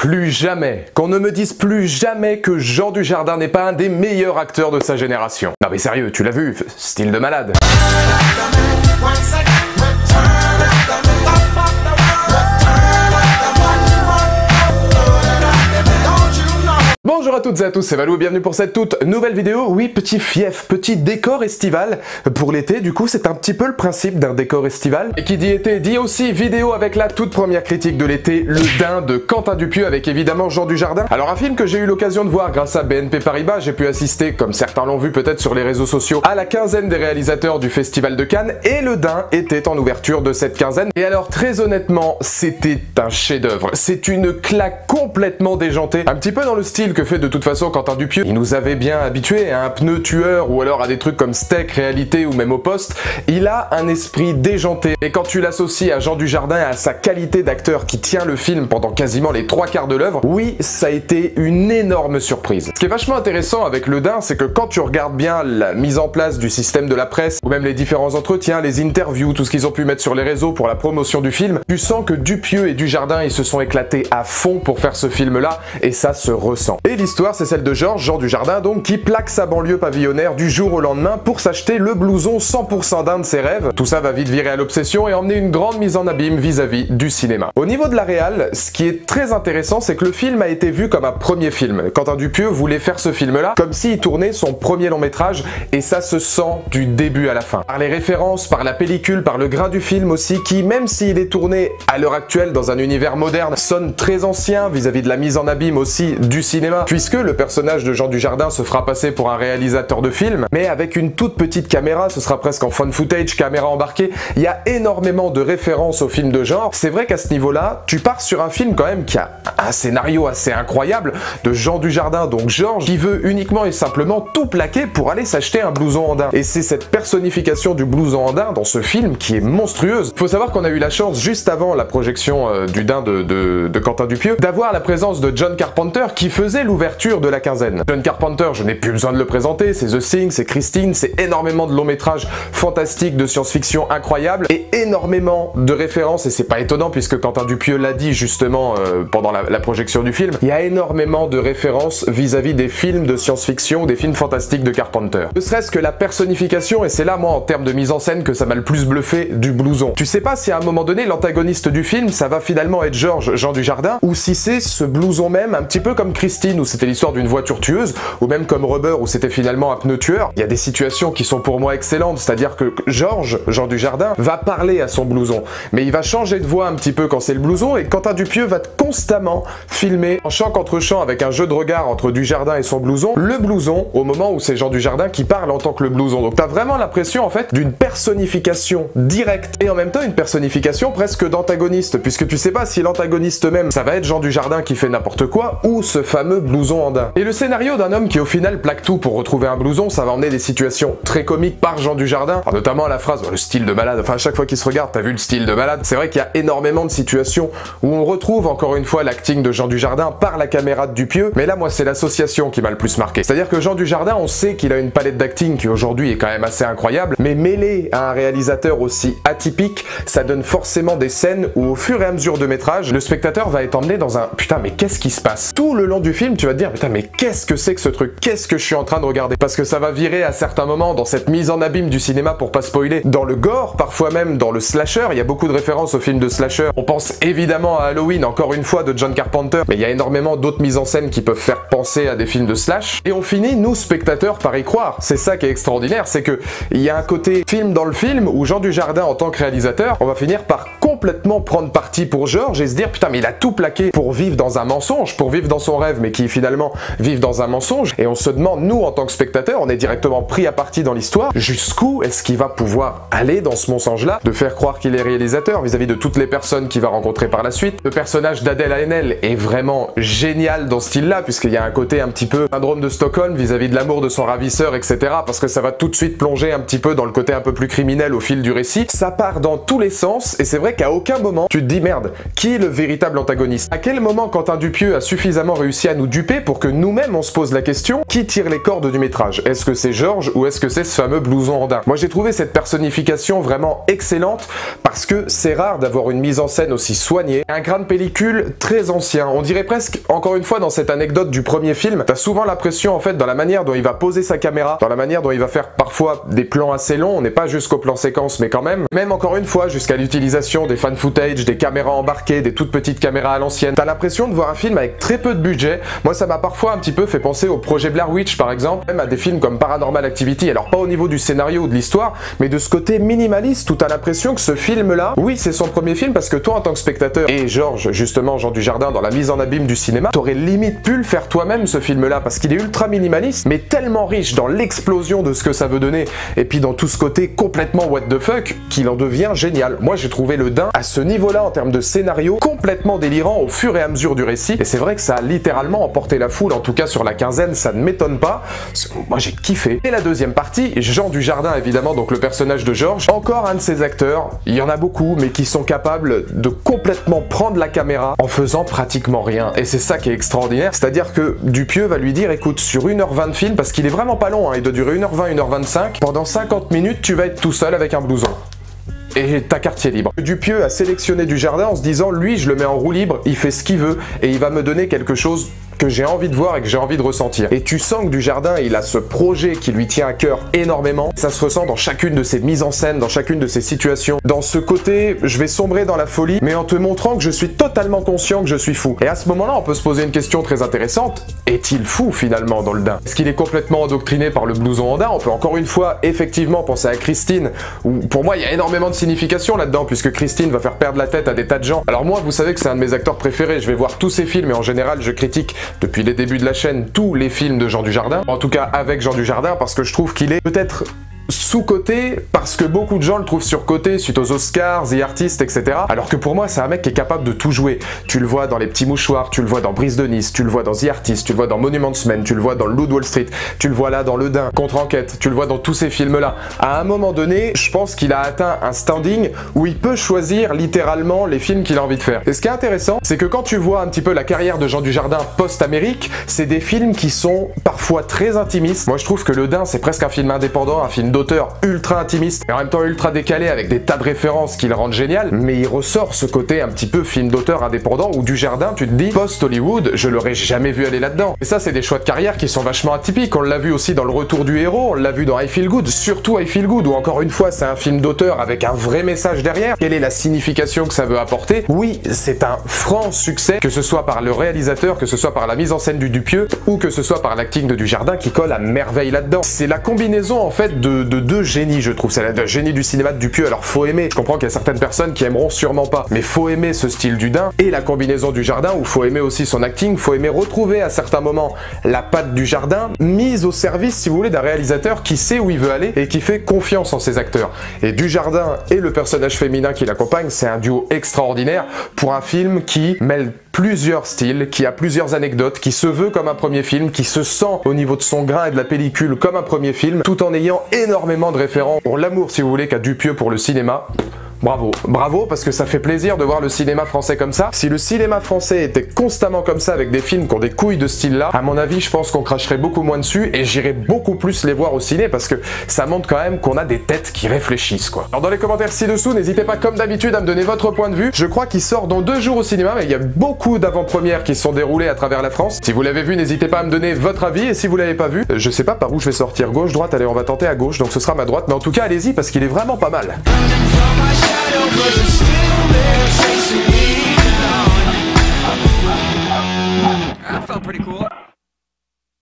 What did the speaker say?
Plus jamais, qu'on ne me dise plus jamais que Jean Dujardin n'est pas un des meilleurs acteurs de sa génération. Non mais sérieux, tu l'as vu, style de malade. Bonjour à toutes et à tous, c'est Valou et bienvenue pour cette toute nouvelle vidéo. Oui, petit fief, petit décor estival pour l'été. Du coup, c'est un petit peu le principe d'un décor estival. Et qui dit été dit aussi vidéo avec la toute première critique de l'été, Le Dain de Quentin Dupieux avec évidemment Jean Dujardin. Alors un film que j'ai eu l'occasion de voir grâce à BNP Paribas. J'ai pu assister, comme certains l'ont vu peut-être sur les réseaux sociaux, à la quinzaine des réalisateurs du Festival de Cannes. Et Le Dain était en ouverture de cette quinzaine. Et alors très honnêtement, c'était un chef-d'œuvre. C'est une claque complètement déjantée. Un petit peu dans le style que fait de toute façon Quentin Dupieux. Il nous avait bien habitués à un pneu tueur ou alors à des trucs comme Steak, Réalité ou même Au Poste. Il a un esprit déjanté. Et quand tu l'associes à Jean Dujardin et à sa qualité d'acteur qui tient le film pendant quasiment les 3/4 de l'œuvre, oui, ça a été une énorme surprise. Ce qui est vachement intéressant avec Le Dain, c'est que quand tu regardes bien la mise en place du système de la presse, ou même les différents entretiens, les interviews, tout ce qu'ils ont pu mettre sur les réseaux pour la promotion du film, tu sens que Dupieux et Dujardin, ils se sont éclatés à fond pour faire ce film-là, et ça se ressent. Et l'histoire, c'est celle de Georges, Jean Dujardin donc, qui plaque sa banlieue pavillonnaire du jour au lendemain pour s'acheter le blouson 100% d'un de ses rêves. Tout ça va vite virer à l'obsession et emmener une grande mise en abîme vis-à-vis du cinéma. Au niveau de la réal, ce qui est très intéressant, c'est que le film a été vu comme un premier film. Quentin Dupieux voulait faire ce film-là comme s'il tournait son premier long métrage, et ça se sent du début à la fin. Par les références, par la pellicule, par le grain du film aussi, qui, même s'il est tourné à l'heure actuelle dans un univers moderne, sonne très ancien vis-à-vis de la mise en abîme aussi du cinéma, puisque le personnage de Jean Dujardin se fera passer pour un réalisateur de film, mais avec une toute petite caméra, ce sera presque en fan footage, caméra embarquée. Il y a énormément de références au film de genre. C'est vrai qu'à ce niveau-là, tu pars sur un film quand même qui a un scénario assez incroyable de Jean Dujardin, donc Georges, qui veut uniquement et simplement tout plaquer pour aller s'acheter un blouson en daim. Et c'est cette personnification du blouson en daim dans ce film qui est monstrueuse. Faut savoir qu'on a eu la chance, juste avant la projection du Dain de Quentin Dupieux, d'avoir la présence de John Carpenter qui faisait l'ouverture de la quinzaine. John Carpenter, je n'ai plus besoin de le présenter, c'est The Thing, c'est Christine, c'est énormément de longs métrages fantastiques de science-fiction incroyables et énormément de références, et c'est pas étonnant puisque Quentin Dupieux l'a dit justement pendant la projection du film, il y a énormément de références vis-à-vis des films de science-fiction ou des films fantastiques de Carpenter. Ne serait-ce que la personnification, et c'est là moi en termes de mise en scène que ça m'a le plus bluffé, du blouson. Tu sais pas si à un moment donné l'antagoniste du film ça va finalement être Georges, Jean Dujardin, ou si c'est ce blouson même, un petit peu comme Christine où c'était l'histoire d'une voiture tueuse, ou même comme Rubber où c'était finalement un pneu tueur. Il y a des situations qui sont pour moi excellentes, c'est-à-dire que Georges, Jean Dujardin, va parler à son blouson, mais il va changer de voix un petit peu quand c'est le blouson, et Quentin Dupieux va constamment filmer en chant contre chant avec un jeu de regard entre Dujardin et son blouson, le blouson au moment où c'est Jean Dujardin qui parle en tant que le blouson. Donc t'as vraiment l'impression en fait d'une personnification directe et en même temps une personnification presque d'antagoniste, puisque tu sais pas si l'antagoniste même ça va être Jean Dujardin qui fait n'importe quoi ou ce fameux blouson en daim. Et le scénario d'un homme qui au final plaque tout pour retrouver un blouson, ça va emmener des situations très comiques par Jean Dujardin, alors, notamment la phrase le style de malade, enfin à chaque fois qu'il se regarde t'as vu le style de malade. C'est vrai qu'il y a énormément de situations où on retrouve encore une fois l'acting de Jean Dujardin par la caméra de Dupieux, mais là moi c'est l'association qui m'a le plus marqué. C'est-à-dire que Jean Dujardin, on sait qu'il a une palette d'acting qui aujourd'hui est quand même assez incroyable, mais mêlé à un réalisateur aussi atypique, ça donne forcément des scènes où au fur et à mesure de métrage, le spectateur va être emmené dans un putain mais qu'est-ce qui se passe? Tout le long du film tu vas te dire putain mais qu'est-ce que c'est que ce truc? Qu'est-ce que je suis en train de regarder? Parce que ça va virer à certains moments dans cette mise en abîme du cinéma pour pas spoiler, dans le gore, parfois même dans le slasher. Il y a beaucoup de références aux films de slasher. On pense évidemment à Halloween, encore une fois de John Carpenter, mais il y a énormément d'autres mises en scène qui peuvent faire penser à des films de slash. Et on finit, nous spectateurs, par y croire. C'est ça qui est extraordinaire, c'est que il y a un côté film dans le film où Jean Dujardin en tant que réalisateur, on va finir par complètement prendre parti pour Georges et se dire putain mais il a tout plaqué pour vivre dans un mensonge, pour vivre dans son rêve, mais qui finalement vivent dans un mensonge. Et on se demande, nous en tant que spectateurs, on est directement pris à partie dans l'histoire, jusqu'où est-ce qu'il va pouvoir aller dans ce mensonge-là, de faire croire qu'il est réalisateur vis-à-vis de toutes les personnes qu'il va rencontrer par la suite. Le personnage d'Adèle Haenel est vraiment génial dans ce style-là, puisqu'il y a un côté un petit peu syndrome de Stockholm vis-à-vis de l'amour de son ravisseur, etc. Parce que ça va tout de suite plonger un petit peu dans le côté un peu plus criminel au fil du récit. Ça part dans tous les sens, et c'est vrai qu'à à aucun moment tu te dis merde, qui est le véritable antagoniste? À quel moment Quentin Dupieux a suffisamment réussi à nous duper pour que nous-mêmes on se pose la question, qui tire les cordes du métrage? Est-ce que c'est Georges ou est-ce que c'est ce fameux blouson rondin? Moi j'ai trouvé cette personnification vraiment excellente parce que c'est rare d'avoir une mise en scène aussi soignée, un grain de pellicule très ancien. On dirait presque, encore une fois dans cette anecdote du premier film, t'as souvent l'impression en fait dans la manière dont il va poser sa caméra, dans la manière dont il va faire parfois des plans assez longs, on n'est pas jusqu'au plan séquence mais quand même encore une fois jusqu'à l'utilisation des fan footage, des caméras embarquées, des toutes petites caméras à l'ancienne. T'as l'impression de voir un film avec très peu de budget. Moi ça m'a parfois un petit peu fait penser au projet Blair Witch par exemple, même à des films comme Paranormal Activity, alors pas au niveau du scénario ou de l'histoire, mais de ce côté minimaliste où t'as l'impression que ce film là, oui c'est son premier film parce que toi en tant que spectateur, et Georges, justement Jean Dujardin dans la mise en abîme du cinéma, t'aurais limite pu le faire toi-même ce film là parce qu'il est ultra minimaliste mais tellement riche dans l'explosion de ce que ça veut donner et puis dans tout ce côté complètement what the fuck qu'il en devient génial. Moi j'ai trouvé Le Daim à ce niveau là en termes de scénario complètement délirant au fur et à mesure du récit et c'est vrai que ça a littéralement emporté la foule, en tout cas sur la quinzaine, ça ne m'étonne pas. Moi j'ai kiffé. Et la deuxième partie, Jean Dujardin évidemment, donc le personnage de Georges, encore un de ces acteurs, il y en a beaucoup mais qui sont capables de complètement prendre la caméra en faisant pratiquement rien et c'est ça qui est extraordinaire, c'est-à-dire que Dupieux va lui dire écoute sur 1h20 de film, parce qu'il est vraiment pas long, hein, il doit durer 1h20, 1h25, pendant 50 minutes tu vas être tout seul avec un blouson. Et ta quartier libre. Dupieux a sélectionné Dujardin en se disant lui je le mets en roue libre, il fait ce qu'il veut et il va me donner quelque chose que j'ai envie de voir et que j'ai envie de ressentir. Et tu sens que Dujardin, il a ce projet qui lui tient à cœur énormément. Ça se ressent dans chacune de ses mises en scène, dans chacune de ses situations. Dans ce côté, je vais sombrer dans la folie, mais en te montrant que je suis totalement conscient que je suis fou. Et à ce moment-là, on peut se poser une question très intéressante. Est-il fou finalement dans Le Daim? Est-ce qu'il est complètement endoctriné par le blouson rondin? On peut encore une fois effectivement penser à Christine, où pour moi il y a énormément de signification là-dedans, puisque Christine va faire perdre la tête à des tas de gens. Alors moi, vous savez que c'est un de mes acteurs préférés, je vais voir tous ses films et en général je critique depuis les débuts de la chaîne tous les films de Jean Dujardin, en tout cas avec Jean Dujardin, parce que je trouve qu'il est peut-être sous-coté parce que beaucoup de gens le trouvent surcoté suite aux Oscars, The Artist, etc. Alors que pour moi, c'est un mec qui est capable de tout jouer. Tu le vois dans Les Petits Mouchoirs, tu le vois dans Brise de Nice, tu le vois dans The Artist, tu le vois dans Monuments Men, tu le vois dans Le Loup de Wall Street, tu le vois là dans Le Daim, Contre-enquête, tu le vois dans tous ces films-là. À un moment donné, je pense qu'il a atteint un standing où il peut choisir littéralement les films qu'il a envie de faire. Et ce qui est intéressant, c'est que quand tu vois un petit peu la carrière de Jean Dujardin post-Amérique, c'est des films qui sont parfois très intimistes. Moi, je trouve que Le Daim, c'est presque un film indépendant, un film d'auteur ultra intimiste et en même temps ultra décalé avec des tas de références qui le rendent génial, mais il ressort ce côté un petit peu film d'auteur indépendant où Dujardin, tu te dis, post-Hollywood, je l'aurais jamais vu aller là-dedans. Et ça, c'est des choix de carrière qui sont vachement atypiques. On l'a vu aussi dans Le Retour du héros, on l'a vu dans I Feel Good, surtout I Feel Good, où encore une fois, c'est un film d'auteur avec un vrai message derrière. Quelle est la signification que ça veut apporter? Oui, c'est un franc succès, que ce soit par le réalisateur, que ce soit par la mise en scène du Dupieux, ou que ce soit par l'acting de Dujardin qui colle à merveille là-dedans. C'est la combinaison en fait de deux génies, je trouve. C'est le génie du cinéma de Dupieux. Alors faut aimer, je comprends qu'il y a certaines personnes qui aimeront sûrement pas, mais faut aimer ce style du Daim et la combinaison du Dujardin, où faut aimer aussi son acting, faut aimer retrouver à certains moments la patte du Dujardin mise au service, si vous voulez, d'un réalisateur qui sait où il veut aller et qui fait confiance en ses acteurs. Et Dujardin et le personnage féminin qui l'accompagne, c'est un duo extraordinaire pour un film qui mêle plusieurs styles, qui a plusieurs anecdotes, qui se veut comme un premier film, qui se sent au niveau de son grain et de la pellicule comme un premier film, tout en ayant énormément de références pour l'amour, si vous voulez, qu'a Dupieux pour le cinéma. Bravo, bravo, parce que ça fait plaisir de voir le cinéma français comme ça. Si le cinéma français était constamment comme ça avec des films qui ont des couilles de ce style-là, à mon avis, je pense qu'on cracherait beaucoup moins dessus et j'irais beaucoup plus les voir au ciné parce que ça montre quand même qu'on a des têtes qui réfléchissent, quoi. Alors dans les commentaires ci-dessous, n'hésitez pas comme d'habitude à me donner votre point de vue. Je crois qu'il sort dans 2 jours au cinéma, mais il y a beaucoup d'avant-premières qui se sont déroulées à travers la France. Si vous l'avez vu, n'hésitez pas à me donner votre avis et si vous l'avez pas vu, je sais pas par où je vais sortir, gauche, droite, allez on va tenter à gauche, donc ce sera ma droite, mais en tout cas allez-y parce qu'il est vraiment pas mal. But it's still there chasing me down. That felt pretty cool.